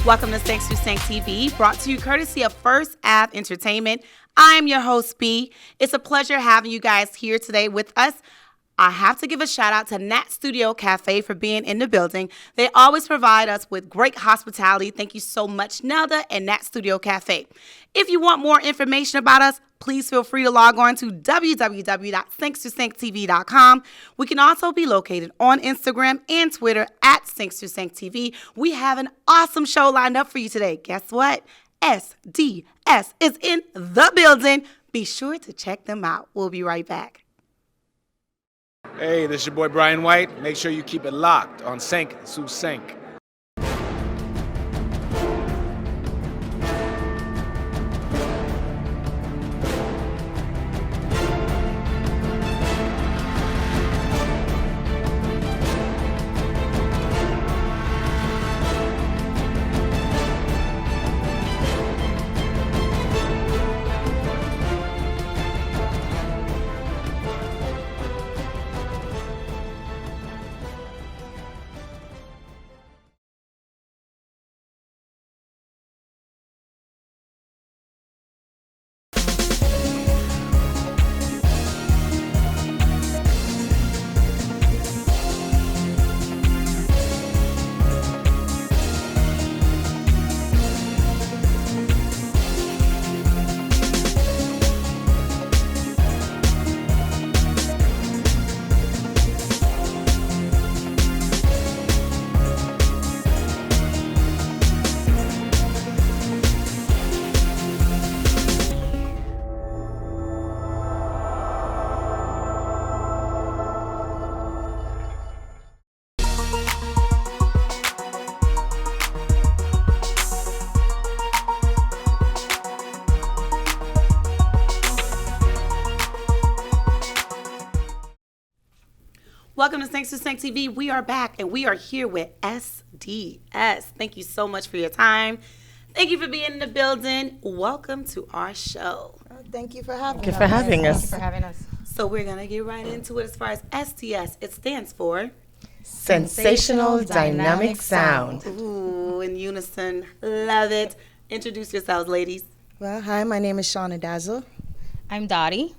Welcome to Se26 TV, brought to you courtesy of First Ave Entertainment. I'm your host, B. It's a pleasure having you guys here today with us. I have to give a shout out to Nat Studio Cafe for being in the building. They always provide us with great hospitality. Thank you so much, Nelda and Nat Studio Cafe. If you want more information about us, please feel free to log on to www.se26tv.com. We can also be located on Instagram and Twitter at Se26TV. We have an awesome show lined up for you today. Guess what? SDS is in the building. Be sure to check them out. We'll be right back. Hey, this is your boy Brian White. Make sure you keep it locked on Sync to Sync. Welcome to Se26 TV. We are back and we are here with SDS. Thank you so much for your time. Thank you for being in the building. Welcome to our show. Thank you for having us. Thank you for having us. Thank you for having us. So we're going to get right into it. As far as STS, it stands for Sensational Dynamic Sound. Ooh, in unison. Love it. Introduce yourselves, ladies. Well, hi, my name is Shauna Dazzle. I'm Dottie.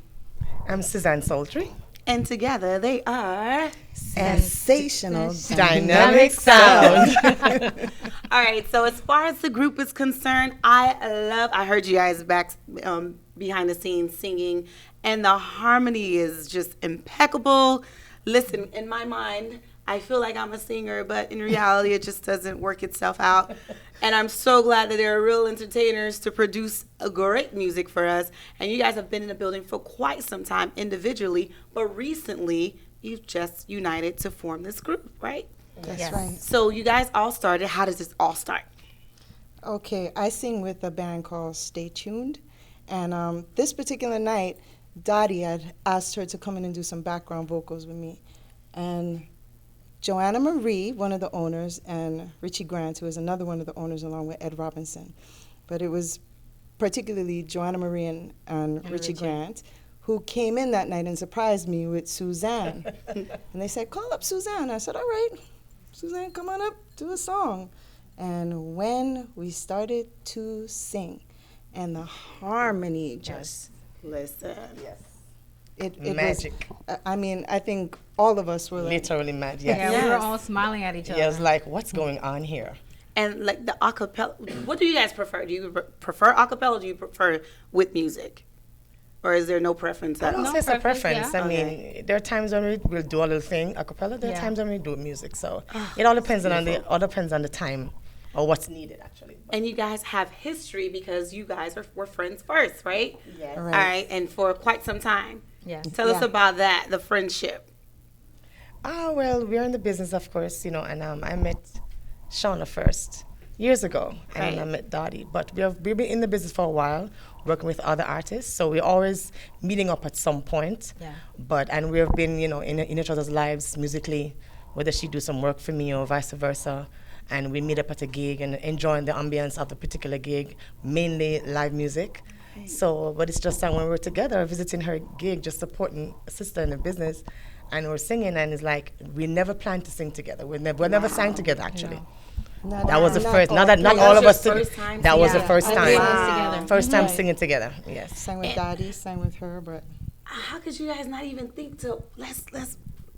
I'm Suzanne Sultry. And together they are Sensational Dynamic Sound. All right, so as far as the group is concerned, I heard you guys back behind the scenes singing, and the harmony is just impeccable. Listen, in my mind, I feel like I'm a singer, but in reality, it just doesn't work itself out. And I'm so glad that there are real entertainers to produce a great music for us. And you guys have been in the building for quite some time individually, but recently you've just united to form this group, right? That's right. So you guys all started. How does this all start? Okay, I sing with a band called Stay Tuned. And this particular night, Dottie had asked her to come in and do some background vocals with me. And Joanna Marie, one of the owners, and Richie Grant, who is another one of the owners, along with Ed Robinson. But it was particularly Joanna Marie and Richie Grant who came in that night and surprised me with Suzanne. And they said, call up Suzanne. I said, all right, Suzanne, come on up, do a song. And when we started to sing, and the harmony just... Listen. Yes. It Magic. Was, I think all of us were like... Literally mad, yes. Yeah, we were all smiling at each other. Yeah, it was like, what's going on here? And like the acapella, what do you guys prefer? Do you prefer acapella or do you prefer with music? Or is there no preference I at don't all? say it's a preference. yeah. I mean, there are times when we'll do a little thing, acapella, there are Yeah. times when we do music. So it all depends on the time or what's needed, actually. And you guys have history because you guys were friends first, right? Yes. All right, and for quite some time. Yeah. Tell us about that, the friendship. Well, we're in the business, of course, and I met Shauna first years ago, and Right. I met Dottie. But we've been in the business for a while, working with other artists, so we're always meeting up at some point. Yeah. And we've been, in each other's lives musically, whether she do some work for me or vice versa. And we meet up at a gig and enjoying the ambience of the particular gig, mainly live music. Right. So, but it's just that when we're together, visiting her gig, just supporting a sister in the business, and we're singing, and it's like, we never planned to sing together. We never sang together, actually. No. That was the first. Not That all was of your us. first time That was the singing. first Yeah. time. Wow. Together. First time Right. singing together. Yes. Sang with Dottie, sang with her, but How could you guys not even think to let's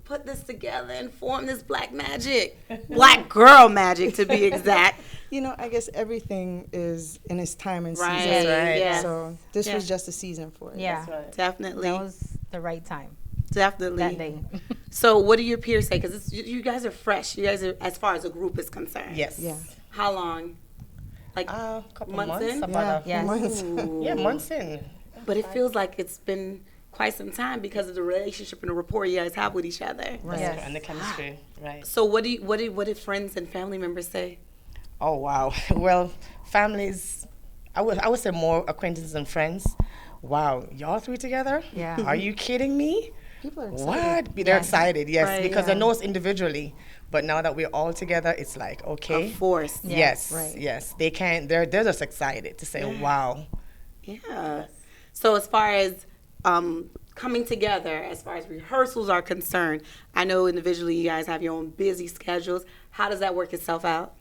put this together and form this black magic, black girl magic to be exact? you know, I guess everything is in its time and season. Right. right. Yes. So this Yeah. was just a season for it. Yeah. Definitely. That was the right time Definitely. that day. So, what do your peers say? Because you guys are fresh. You guys are, as far as a group is concerned. Yes. Yeah. How long? Like Couple months months. in? About Yes. Months. yeah, months in. But it feels like it's been quite some time because of the relationship and the rapport you guys have with each other. Right. Yes. And the chemistry. Right. So, what did friends and family members say? Oh wow. Well, families. I would say more acquaintances and friends. Wow, y'all three together? Yeah. Are you kidding me? People are excited. What? They're excited, yes, Right. because they know us individually. But now that we're all together, it's like, okay. Of course. Yes, Right. yes. They can't, they're just excited to say, wow. Yeah. So, as far as coming together, as far as rehearsals are concerned, I know individually you guys have your own busy schedules. How does that work itself out?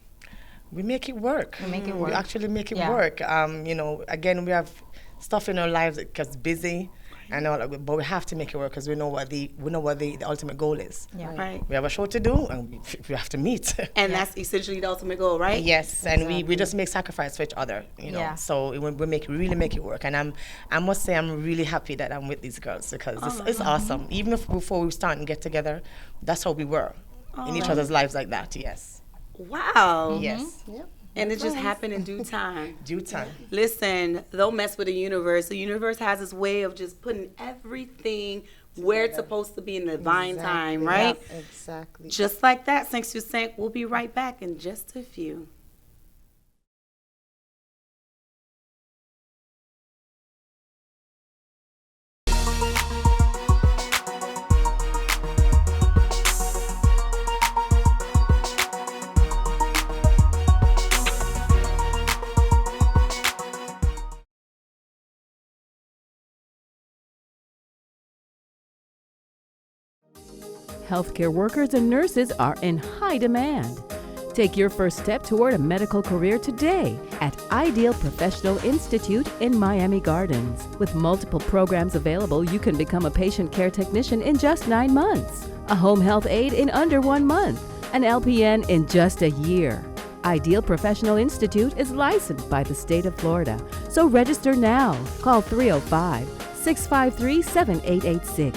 We make it work. We make it work. We actually make it Yeah. work. You know, again, we have stuff in our lives because busy, and all, but we have to make it work because we know what the ultimate goal is. Yeah. Right. We have a show to do, and we have to meet. And that's essentially the ultimate goal, right? Yes, and we just make sacrifice for each other, you know. Yeah. So we really make it work, and I must say I'm really happy that I'm with these girls because it's awesome. Even if before we start and get together, that's how we were in each other's lives like that. Yes. Wow. Yes. Yep. And it just happened in due time. Due time. Listen, don't mess with the universe. The universe has its way of just putting everything where it's supposed to be in the divine time, right? Exactly. Just like that, Thanks to Sank. We'll be right back in just a few. Healthcare workers and nurses are in high demand. Take your first step toward a medical career today at Ideal Professional Institute in Miami Gardens. With multiple programs available, you can become a patient care technician in just 9 months, a home health aide in under 1 month, an LPN in just a year. Ideal Professional Institute is licensed by the state of Florida, so register now. Call 305-653-7886.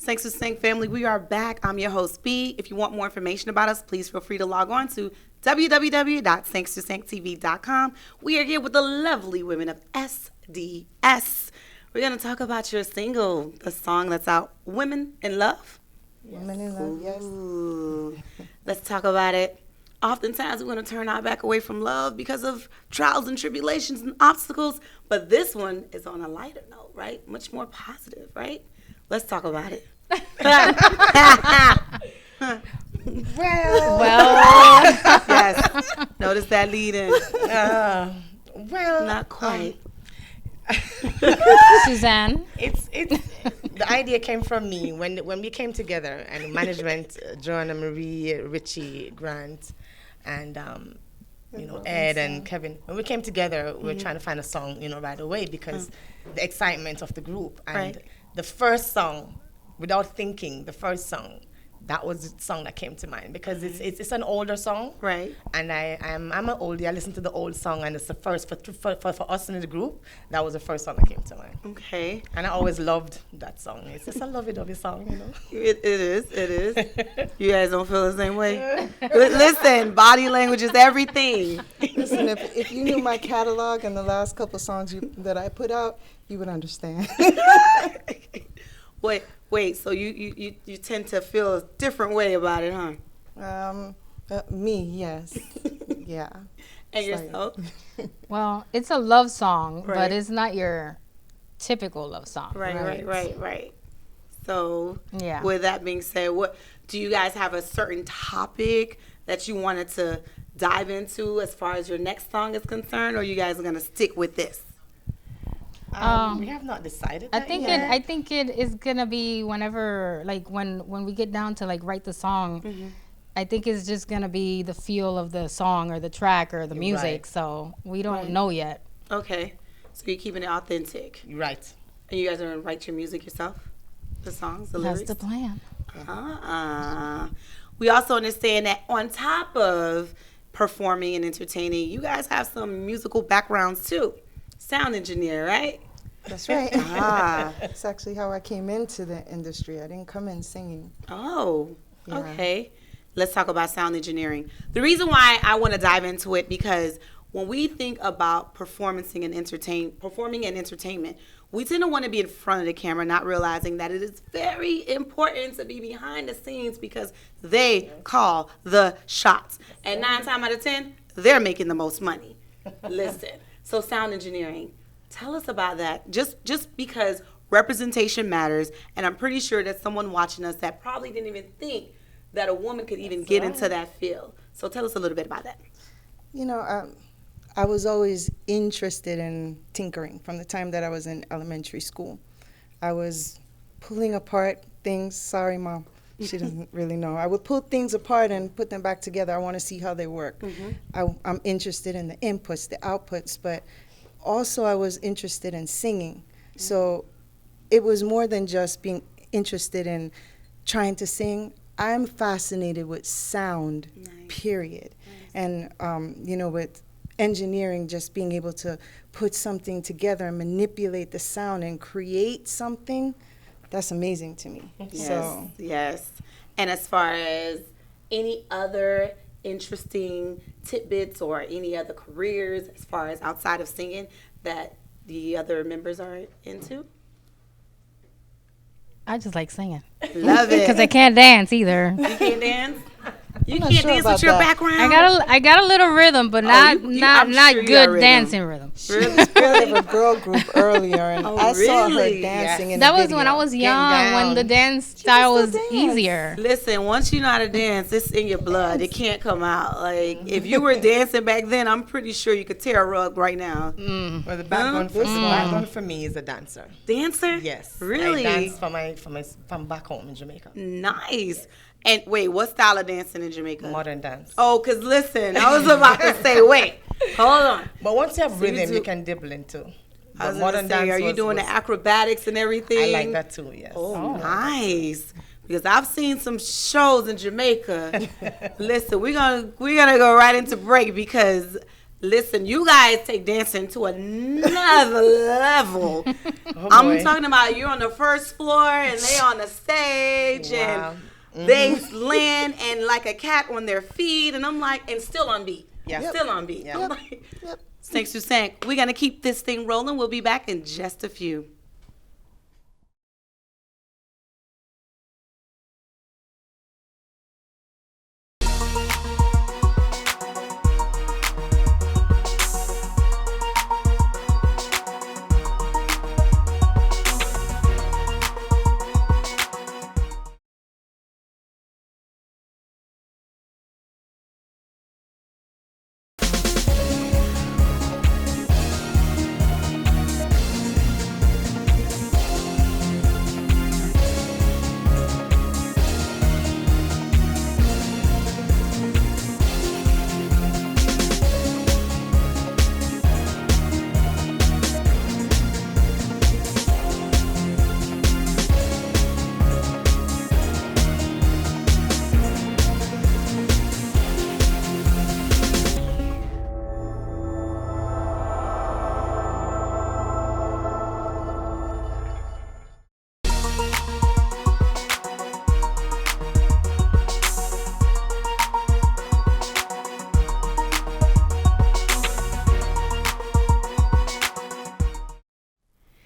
Thanks to Sync family. We are back. I'm your host, B. If you want more information about us, please feel free to log on to www.thankstosynctv.com. We are here with the lovely women of SDS. We're going to talk about your single, the song that's out, Women in Love. Women in love, yes. Ooh. Let's talk about it. Oftentimes, we're going to turn our back away from love because of trials and tribulations and obstacles. But this one is on a lighter note, right? Much more positive, right? Let's talk about it. Well, Yes. Notice that lead in. Well, Not quite. Suzanne. it's the idea came from me when we came together and management, Joanna Marie, Richie, Grant, and Ed and Kevin. When we came together, we were trying to find a song, right away because the excitement of the group and Right. the first song, without thinking, that was the song that came to mind because it's an older song, Right. And I'm an oldie. I listen to the old song, and it's the first for us in the group. That was the first song that came to mind, Okay. and I always loved that song. It's just a lovey-dovey song, It is. You guys don't feel the same way? Listen, body language is everything. Listen, if you knew my catalog and the last couple songs that I put out, you would understand. Wait. So you tend to feel a different way about it, huh? Me, yes. Yeah. And It's yourself? Well, it's a love song, Right. but it's not your typical love song. Right. So, Yeah. with that being said, what do you guys have a certain topic that you wanted to dive into as far as your next song is concerned, or you guys are gonna stick with this? We have not decided. I that think yet. I think it is gonna be whenever, like when we get down to like write the song, I think it's just going to be the feel of the song or the track or the music. Right. So we don't know yet. Okay. So you're keeping it authentic. Right. And you guys are going to write your music yourself? The songs, the lyrics? That's the plan. We also understand that on top of performing and entertaining, you guys have some musical backgrounds too. Sound engineer, right? That's right. Ah. That's actually how I came into the industry. I didn't come in singing. Oh, Yeah. okay. Let's talk about sound engineering. The reason why I want to dive into it, because when we think about performing and entertainment, we tend to want to be in front of the camera, not realizing that it is very important to be behind the scenes because they call the shots. And 9 times out of 10, they're making the most money. Listen, so sound engineering, tell us about that. Just because representation matters, and I'm pretty sure that someone watching us that probably didn't even think that a woman could even get into that field. So tell us a little bit about that. You know, I was always interested in tinkering from the time that I was in elementary school. I was pulling apart things. Sorry, Mom. She doesn't really know. I would pull things apart and put them back together. I want to see how they work. I'm interested in the inputs, the outputs, but also I was interested in singing. So it was more than just being interested in trying to sing. I'm fascinated with sound, period. And, you know, with engineering, just being able to put something together and manipulate the sound and create something, that's amazing to me. Yes. And as far as any other interesting tidbits or any other careers as far as outside of singing that the other members are into? I just like singing. Love it. Because I can't dance either. You can't dance? You not can't sure dance about with your that. background? I got a little rhythm, but not I'm sure you got good rhythm. dancing rhythm. Really? Part of a girl group earlier, and Oh, I saw her really? dancing in That the was when I video. was young, when the dance style was easier. Listen, once you know how to dance, it's in your blood. It can't come out. Like, if you were dancing back then, I'm pretty sure you could tear a rug right now. Well, the background for me is a dancer. Dancer? Yes. Really? I dance from back home in Jamaica. Nice. And wait, what style of dancing in Jamaica? Modern dance. Oh, because listen, I was about to say, wait, hold on. But once you have So you rhythm, do- you can dibble into. I was But modern dance, are you doing the acrobatics and everything? I like that too, yes. Oh, nice. Because I've seen some shows in Jamaica. Listen, we're gonna go right into break because listen, you guys take dancing to another level. I'm boy. talking about you're on the first floor and they on the stage Wow. and they land and like a cat on their feet and I'm like, and still on beat. Yeah. Still on beat. Yeah. I'm like, thanks to Sank. We're gonna keep this thing rolling. We'll be back in just a few.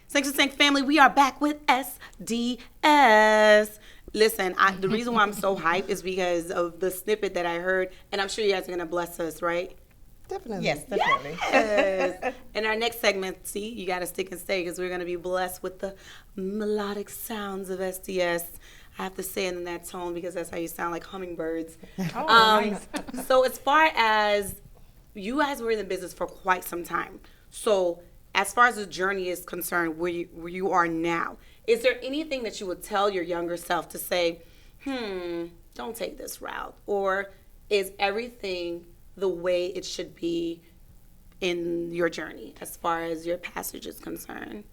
Thanks to Sank family, we are back with SDS. Listen, the reason why I'm so hyped is because of the snippet that I heard, and I'm sure you guys are going to bless us, right? Definitely. Yes, definitely. Yes. In our next segment, see, you got to stick and stay because we're going to be blessed with the melodic sounds of SDS. I have to say it in that tone because that's how you sound like hummingbirds. Nice. So as far as you guys were in the business for quite some time, so as far as the journey is concerned, where you are now, is there anything that you would tell your younger self to say, don't take this route? Or is everything the way it should be in your journey as far as your passage is concerned?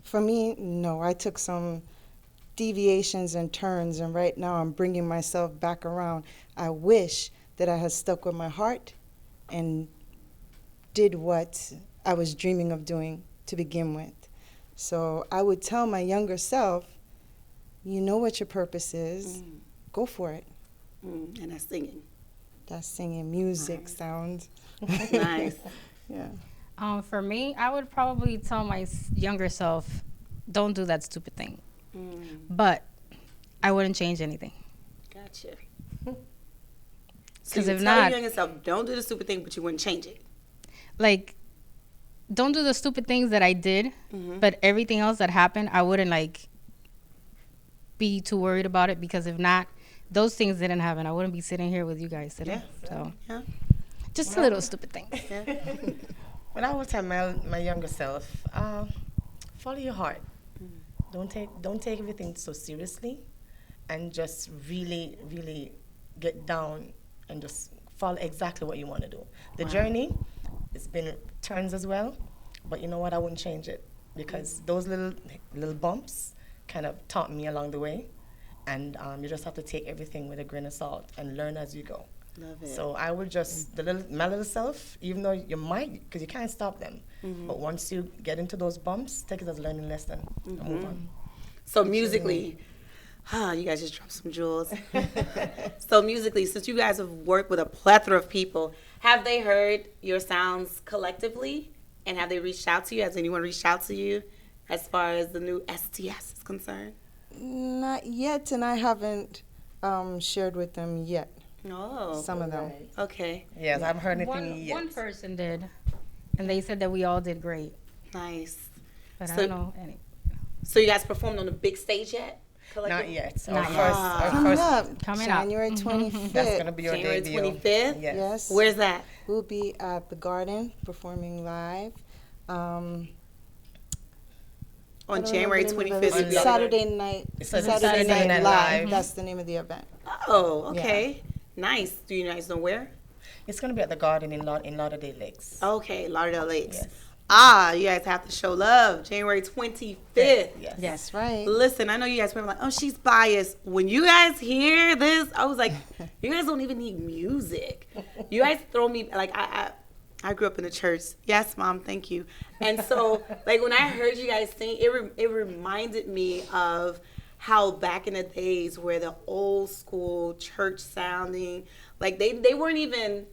For me, no. I took some deviations and turns, and right now I'm bringing myself back around. I wish that I had stuck with my heart and did what I was dreaming of doing to begin with. So I would tell my younger self, you know what your purpose is, go for it. And that's singing. That's singing, music, sounds. Nice. Yeah. For me, I would probably tell my younger self, don't do that stupid thing. But I wouldn't change anything. Gotcha. So Because you if tell not, your younger self, don't do the stupid thing, but you wouldn't change it. like, don't do the stupid things that I did, but everything else that happened, I wouldn't like be too worried about it, because if not, those things didn't happen. I wouldn't be sitting here with you guys today. So Yeah. just a little stupid thing. When I would tell my younger self, follow your heart. Don't take everything so seriously, and just really, really get down and just follow exactly what you want to do. The journey, it's been turns as well, but you know what? I wouldn't change it, because those little bumps kind of taught me along the way, and you just have to take everything with a grain of salt and learn as you go. Love it. So I would just my little self, even though you might, because you can't stop them, but once you get into those bumps, take it as a learning lesson and move on. So musically, you guys just dropped some jewels. So musically, since you guys have worked with a plethora of people, have they heard your sounds collectively? And have they reached out to you? Has anyone reached out to you as far as the new STS is concerned? Not yet, and I haven't shared with them yet. Oh, Some of them. okay. Yes, I haven't heard anything yet. One person did, and they said that we all did great. Nice. But So- I don't know any. So you guys performed on the big stage yet? Not yet. Not Our yet. first, our Coming first, up, Coming up. January 25th. that's going to be your January debut. 25th? Yes. Yes. Where's that? We'll be at the Garden performing live. On I don't January remember the name of 25th. it. you'll be on Saturday night. It's a Saturday Saturday Night Night Live. Live. That's the name of the event. there. Oh, okay. Nice. Do you guys know where? It's going to be at the Garden in Lauderdale Lakes. Okay, Lauderdale Lakes. Yes. You guys have to show love. January 25th. Yes. That's right. Listen, I know you guys were like, oh, she's biased. When you guys hear this, I was like, you guys don't even need music. You guys throw me, like, I grew up in the church. Yes, Mom, thank you. And so, like, when I heard you guys sing, it reminded me of how back in the days where the old school church sounding, like, they weren't even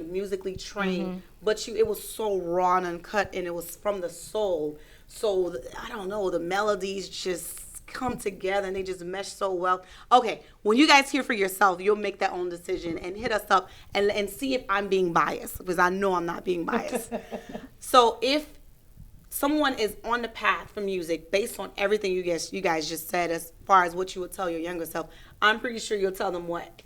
musically trained, but it was so raw and uncut, and it was from the soul. So I don't know, the melodies just come together and they just mesh so well. Okay, when you guys hear for yourself, you'll make that own decision and hit us up and see if I'm being biased, because I know I'm not being biased. So if someone is on the path for music based on everything you guys just said, as far as what you would tell your younger self, I'm pretty sure you'll tell them what?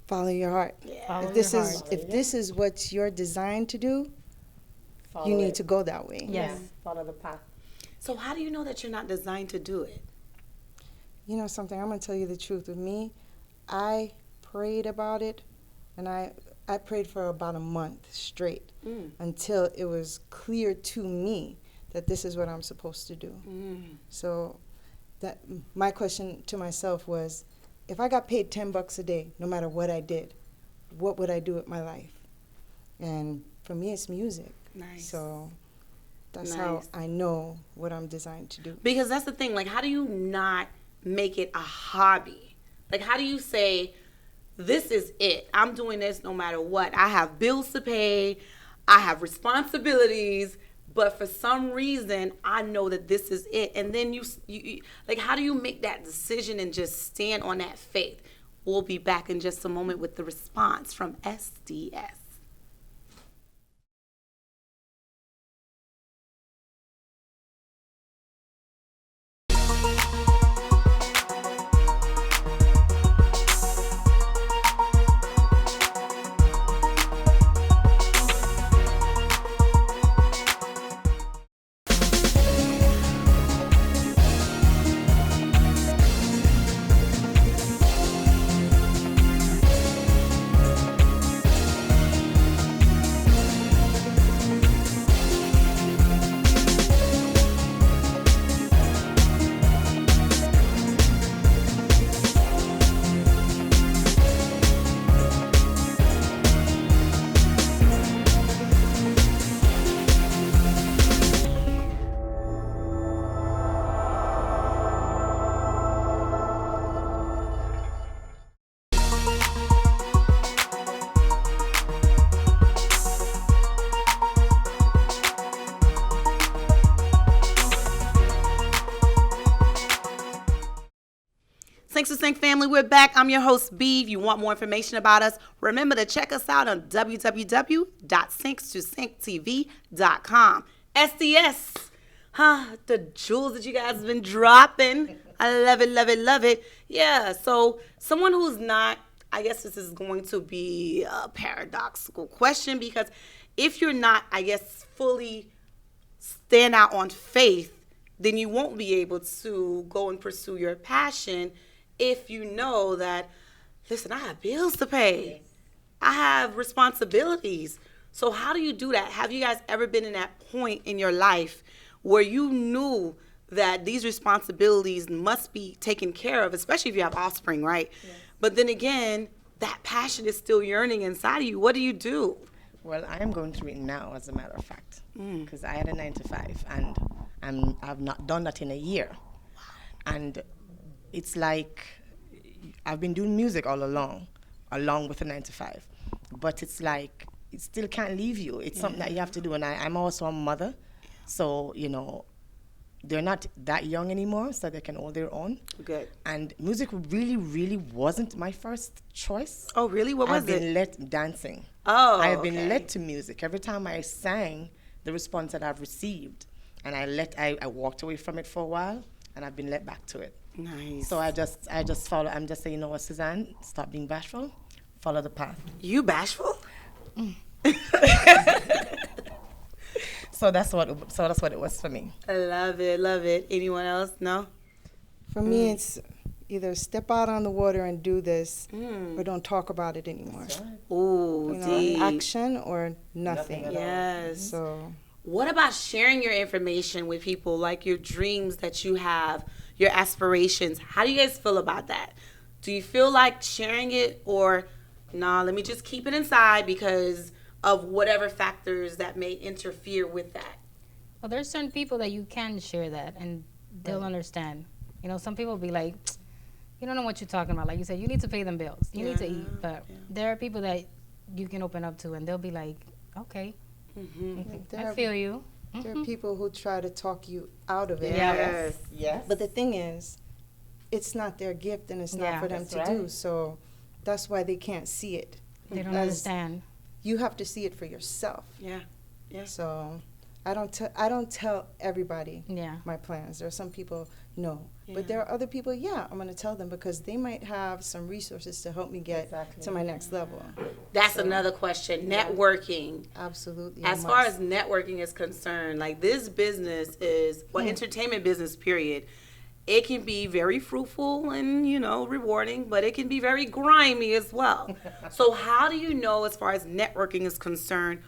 Follow your heart. Follow If this your is heart. if this is what you're designed to do, you need to go that way. Yes. Follow the path. So how do you know that you're not designed to do it? You know something, I'm going to tell you the truth. With me, I prayed about it, and I prayed for about a month straight until it was clear to me that this is what I'm supposed to do. So that my question to myself was, if I got paid $10 a day, no matter what I did, what would I do with my life? And for me, it's music. Nice. So that's how Nice. I know what I'm designed to do. Because that's the thing, like, how do you not make it a hobby? Like, how do you say, this is it, I'm doing this no matter what? I have bills to pay, I have responsibilities, but for some reason, I know that this is it. And then you like, how do you make that decision and just stand on that faith? We'll be back in just a moment with the response from SDS. Sinks to Sink family, we're back. I'm your host, B. If you want more information about us, remember to check us out on www.sinkstosinktv.com. SDS. The jewels that you guys have been dropping. I love it, love it, love it. Yeah, so someone who's not, I guess this is going to be a paradoxical question, because if you're not, I guess, fully stand out on faith, then you won't be able to go and pursue your passion if you know that, listen, I have bills to pay. I have responsibilities. So how do you do that? Have you guys ever been in that point in your life where you knew that these responsibilities must be taken care of, especially if you have offspring, right? Yes. But then again, that passion is still yearning inside of you. What do you do? Well, I am going through it now, as a matter of fact, because I had a 9 to 5, and I've not done that in a year. And it's like I've been doing music all along with the 9 to 5, but it's like it still can't leave you. It's something that you have to do, and I'm also a mother, so they're not that young anymore, so they can hold their own. Good. And music really, really wasn't my first choice. Oh, really? What was it? I've been led dancing. Oh, I've been led to music. Every time I sang, the response that I've received, and I walked away from it for a while, and I've been led back to it. Nice. So I just follow. I'm just saying, you know what, Suzanne, stop being bashful, follow the path. You bashful? So that's what it was for me. I love it, love it. Anyone else? No? For me, it's either step out on the water and do this, or don't talk about it anymore. Ooh, deep. Action or nothing. Yes. So, what about sharing your information with people, like your dreams that you have, your aspirations? How do you guys feel about that? Do you feel like sharing it, or nah, let me just keep it inside because of whatever factors that may interfere with that? Well, there's certain people that you can share that and they'll understand. Some people be like, you don't know what you're talking about. Like you said, you need to pay them bills. You need to eat. But there are people that you can open up to and they'll be like, okay, I feel you. There are people who try to talk you out of it. Yes. But the thing is, it's not their gift and it's not for them to do. So that's why they can't see it. They don't understand. You have to see it for yourself. Yeah. So I don't tell everybody my plans. There are some people, no. But there are other people, I'm going to tell them because they might have some resources to help me get to my next level. That's another question. Networking. Absolutely. As far as networking is concerned, like this business is, entertainment business, period. It can be very fruitful and, rewarding, but it can be very grimy as well. So how do you know, as far as networking is concerned,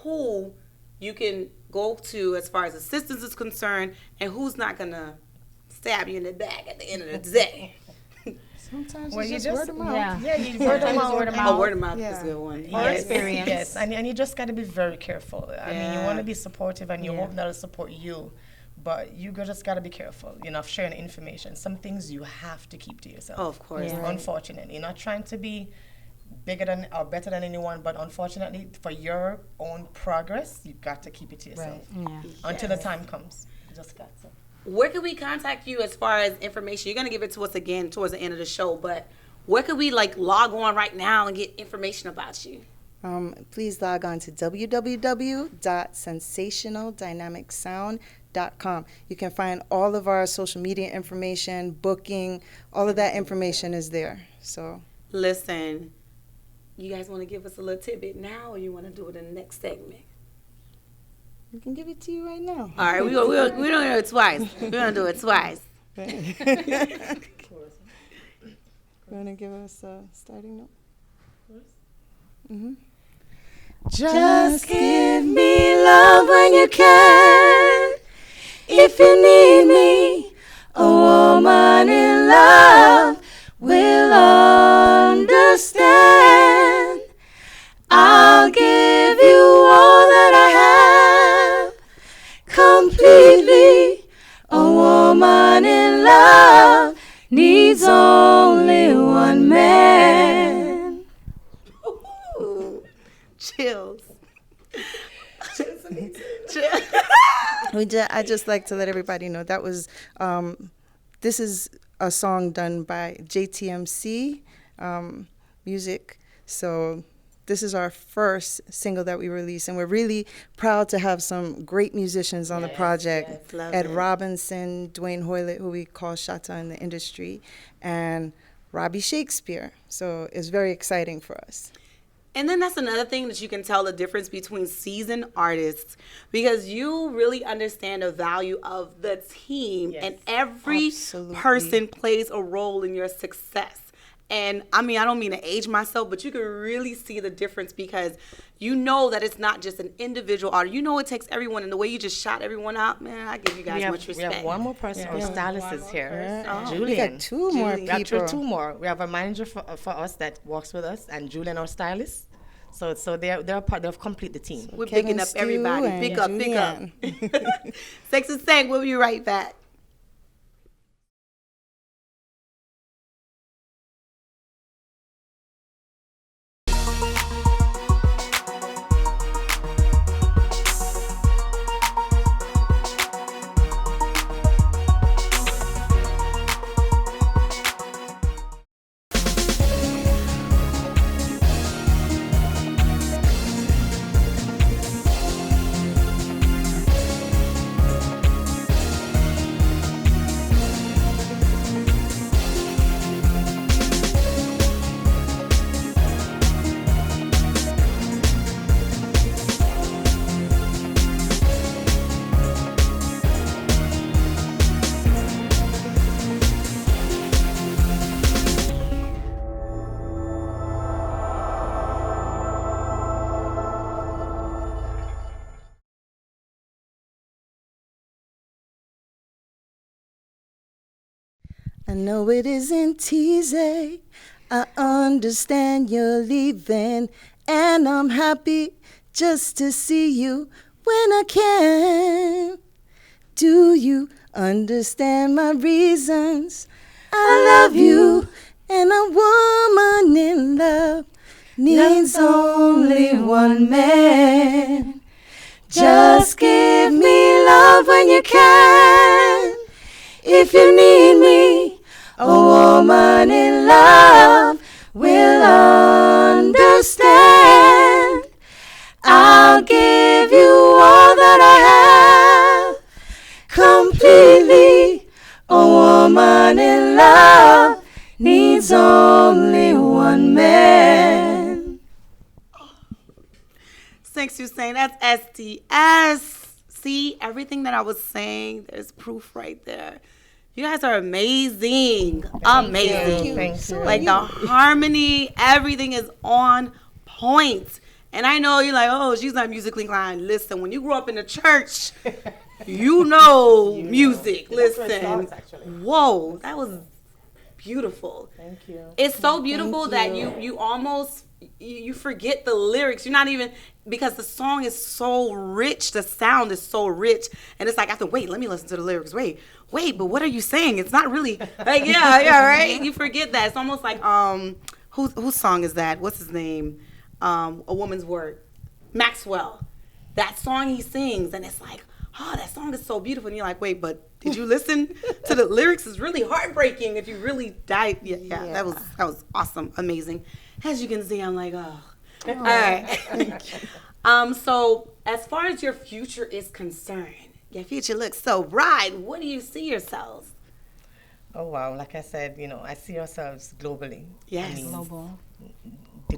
who you can go to as far as assistance is concerned and who's not going to stab you in the back at the end of the day? Sometimes you just word of mouth. You word of mouth. Word of mouth. Word of mouth is a good one. Experience. Yes, and you just got to be very careful. I mean, you want to be supportive and you hope that'll support you. But you just got to be careful, of sharing information. Some things you have to keep to yourself. Oh, of course. Yeah. Unfortunately. You're not trying to be bigger than or better than anyone, but unfortunately, for your own progress, you got to keep it to yourself. Right. Yeah. Until the time comes. You just got to. Where can we contact you as far as information? You're going to give it to us again towards the end of the show, but where can we log on right now and get information about you? Please log on to www.sensationaldynamicsound.com. You can find all of our social media information, booking, all of that information is there. So, listen, you guys want to give us a little tidbit now, or you want to do it in the next segment? we can give it to you right now. All right, we're going to do it twice. We're going to do it twice. You want to give us a starting note? Just give me love when you can. If you need me, a woman in love will understand. I'll give you all that I have, completely. A woman in love needs only one man. Chills. I just like to let everybody know that was, this is a song done by JTMC Music. So this is our first single that we released, and we're really proud to have some great musicians on the project. Ed Robinson, Dwayne Hoylett, who we call Shatta in the industry, and Robbie Shakespeare. So it's very exciting for us. And then that's another thing that you can tell the difference between seasoned artists, because you really understand the value of the team, and every person plays a role in your success. And I mean, I don't mean to age myself, but you can really see the difference, because you know that it's not just an individual artist. You know it takes everyone, and the way you just shot everyone out, man, I give you guys much respect. We have one more person. Our stylist is here. Julian. We got two more people. We got two more. We have a manager for us that works with us, and Julian, our stylist. So they're part. They've complete the team. We're picking up everybody. Pick up. Sex and Sang. We'll be right back. I know it isn't easy. I understand you're leaving, and I'm happy just to see you when I can. Do you understand my reasons? I love you, and a woman in love needs only one man. Just give me love when you can. If you need me, a woman in love will understand. I'll give you all that I have completely. A woman in love needs only one man. Thanks, you saying that's SDS. See, everything that I was saying, there's proof right there. You guys are amazing. Amazing. Thank you. Like the harmony, everything is on point. And I know you're like, oh, she's not musically inclined. Listen, when you grew up in the church, you know music. Listen. Whoa, that was beautiful. Thank you. It's so beautiful that you almost you forget the lyrics. You're not even, because the song is so rich, the sound is so rich, and it's like I have to wait. Let me listen to the lyrics. Wait, but what are you saying? It's not really like yeah, right. You forget that. It's almost like whose song is that? What's his name? A Woman's Word, Maxwell. That song he sings, and it's like, oh, that song is so beautiful. And you're like, wait, but did you listen to the lyrics? It's really heartbreaking if you really died. Yeah. That was awesome, amazing. As you can see, I'm like, oh. All right. So as far as your future is concerned, your future looks so bright. What do you see yourselves? Oh, wow. Like I said, I see ourselves globally. Yes. Global.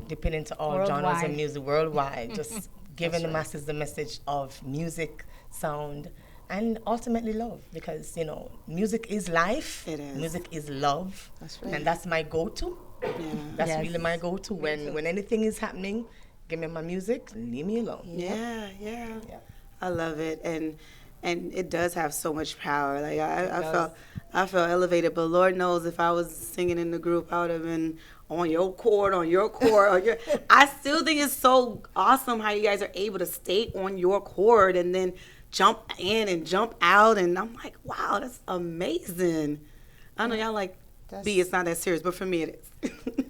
Dipping into all genres of music worldwide. Just giving the masses the message of music, sound, and ultimately love. Because, music is life. It is. Music is love. That's right. And that's my go-to. Yeah. That's really my go-to. When anything is happening, give me my music, leave me alone. Yeah. I love it, and it does have so much power. Like I felt elevated, but Lord knows if I was singing in the group, I would have been on your chord. I still think it's so awesome how you guys are able to stay on your chord and then jump in and jump out, and I'm like, wow, that's amazing. I know y'all like B, it's not that serious, but for me it is.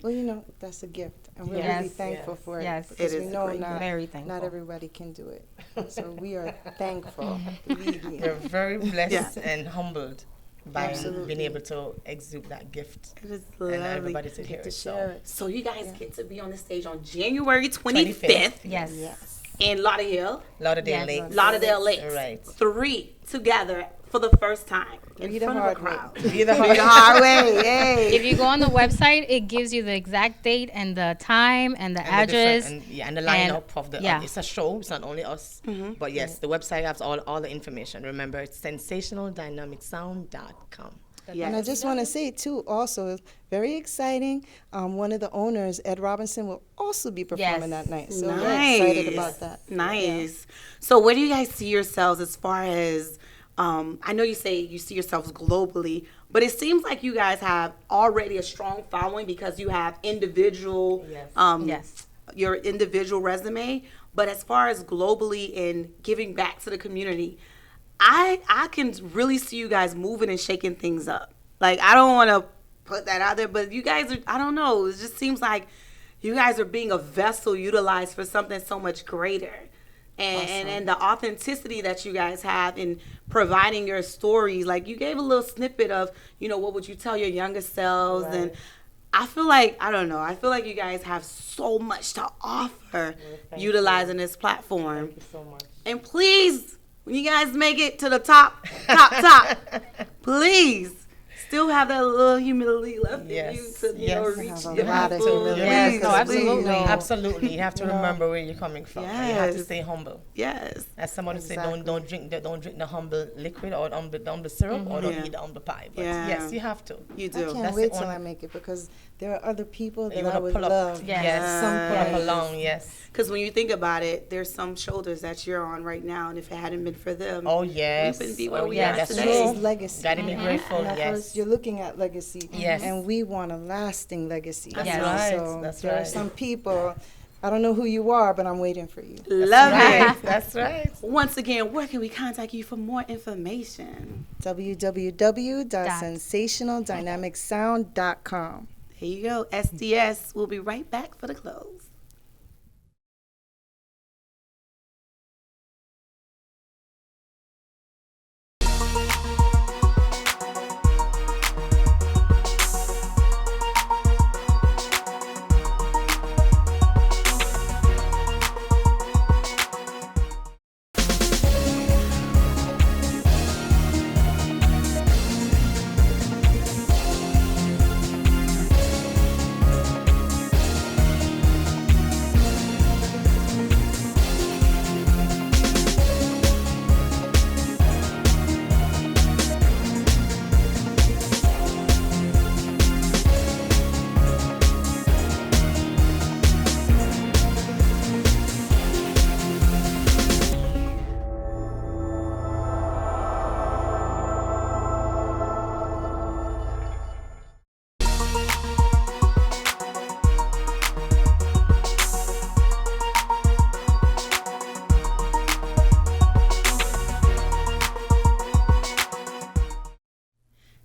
Well, that's a gift, and we're really thankful for it. Yes, because it we is know very thankful. not everybody can do it. So we are thankful. Believe me. We're very blessed and humbled by Absolutely. being able to exude that gift. It is And lovely. everybody to hear To it. share So it. So you guys get to be on the stage on January 25th Yes. Yes. in Lauderdale, Lauderdale Yes. Lakes. Lauderdale Lakes. Right. 3 together for the first time in Read the front of a hard way. crowd. Either Read the hard way. Hey. If you go on the website, it gives you the exact date and the time and the address. And the lineup of the yeah. it's a show. It's not only us, but yes, the website has all the information. Remember, it's sensationaldynamicsound.com. Yes. And I just want to say, too, also, very exciting. One of the owners, Ed Robinson, will also be performing Yes. that night. So Nice. we're excited about that. Nice. So where do you guys see yourselves as far as, I know you say you see yourselves globally, but it seems like you guys have already a strong following because you have individual, Yes. your individual resume. But as far as globally and giving back to the community, I can really see you guys moving and shaking things up. Like, I don't want to put that out there, but you guys are, I don't know, it just seems like you guys are being a vessel utilized for something so much greater. And the authenticity that you guys have in providing your stories, like you gave a little snippet of, what would you tell your younger selves? And I feel like, I don't know, I feel like you guys have so much to offer utilizing this platform. Thank you so much. And please, when you guys make it to the top, please still have that little humility left Yes, in you to yes. reach Have a your lot of full- humility. Yes, Please, no, absolutely. please. Absolutely. You have to remember where you're coming from. And you have to Yes. stay humble. Yes. As someone would say, Exactly. don't drink the humble liquid or the humble syrup or don't Yeah. eat the humble pie. But Yeah. yes, you have to. You I do. can't That's wait the till only- I make it because there are other people You that I wanna would pull up. love. Yes. Some Pull up point. along, yes. Because when you think about it, there's some shoulders that you're on right now, and if it hadn't been for them, Oh yes. we wouldn't be where Oh, we yeah, are that's today. This true. is legacy. Gotta be grateful, And at yes. first, you're looking at legacy. Yes. And we want a lasting legacy. That's Yes. right. So That's there are right. some people, I don't know who you are, but I'm waiting for you. Love Right. it. That's right. Once again, where can we contact you for more information? www.sensationaldynamicsound.com. There you go, SDS. We'll be right back for the close.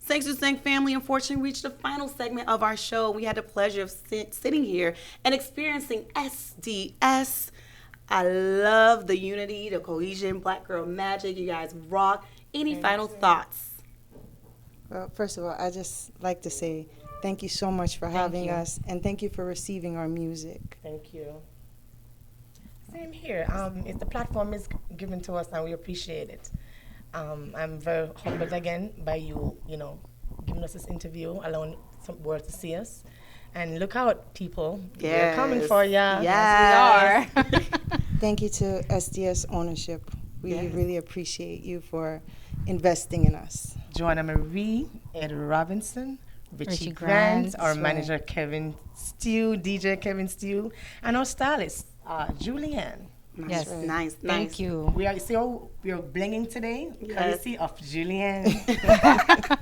Thanks to Thank Family. Unfortunately, reached the final segment of our show. We had the pleasure of sitting here and experiencing SDS. I love the unity, the cohesion, Black Girl Magic. You guys rock. Any final thoughts? Well, first of all, I just like to say thank you so much for having you. us, and thank you for receiving our music. Thank you. Same here. If the platform is given to us and we appreciate it. I'm very humbled again by you, giving us this interview, allowing some world to see us. And look out, people. We're coming for ya. Yes, We are. Thank you to SDS ownership. We Yes. really appreciate you for investing in us. Joanna Marie, Ed Robinson, Richie Richie Grant, Grant. our That's manager Kevin Stew, DJ Kevin Stew, and our stylist, Julianne. Yes. Nice. Thank you. We are blinging today, Yes. courtesy of Julianne.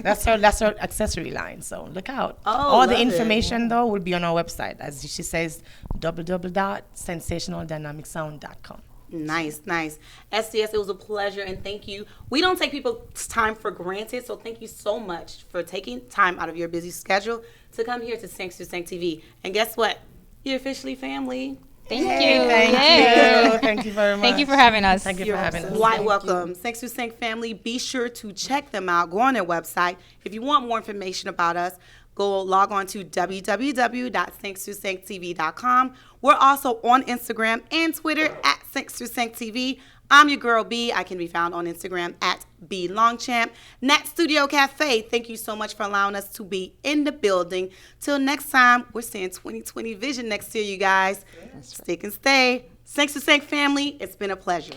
that's her accessory line. So look out. Oh, All the love it. information though will be on our website, as she says, www.sensationaldynamicsound.com. Nice. SDS, it was a pleasure, and thank you. We don't take people's time for granted, so thank you so much for taking time out of your busy schedule to come here to Sank TV. And guess what? You're officially family. Thank you. Thank Yay. you. Thank you very much. Thank you for having us. Thank you for having us. Quite welcome. Thanks to Sync family. Be sure to check them out. Go on their website. If you want more information about us, go log on to www.sync2sync.tv.com. We're also on Instagram and Twitter at Sync2SyncTV. I'm your girl B. I can be found on Instagram at BLongChamp. Nat Studio Cafe, thank you so much for allowing us to be in the building. Till next time, we're seeing 2020 vision next year, you guys. Stick and stay. Sync2Sync family, it's been a pleasure.